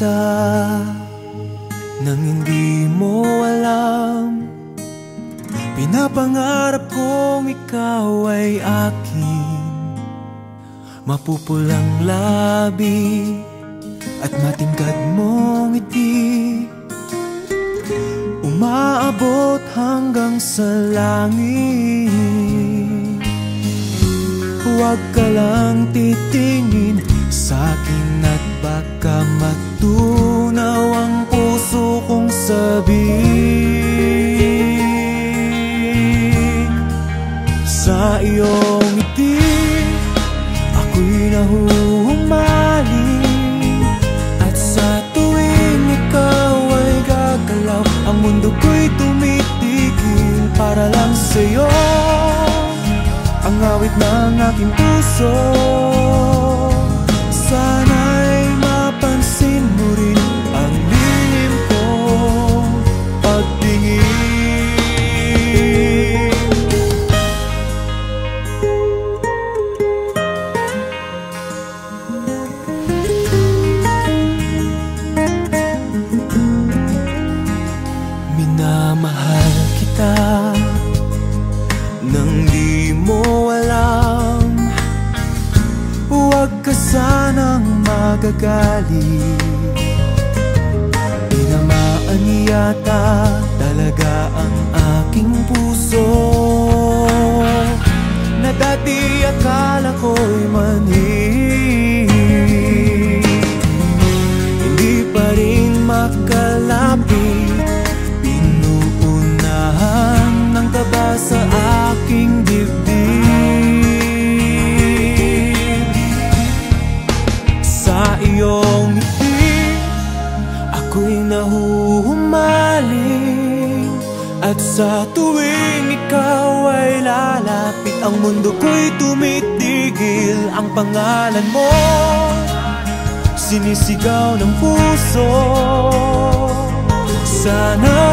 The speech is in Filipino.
kita nang hindi mo alam. Pinapangarap kong ikaw ay akin, mapupulang labi at matingkad mong ngiti, umaabot hanggang sa langit. Huwag ka lang titingin sa'kin at baka matunaw ang puso kong sabik. Sa iyong ngiti ako'y nahuhumaling, at sa tuwing ikaw ay gagalaw, ang mundo ko'y tumitigil para lang sa'yo. Ang awit ng aking puso, sana'y mapansin mo rin ang lihim kong pagtingin. Minamahal kita nang di mo alam. Huwag ka sanang magagalit, tinamaan yata talaga ang aking puso, na dati akala ko'y mani. Hindi pa rin makalapit, pinuunahan ng kaba sa aking dibdib. Sa iyong ngiti ako'y nahuhumaling, at sa tuwing ikaw ay lalapit, ang mundo ko'y tumitigil. Ang pangalan mo sinisigaw ng puso, sana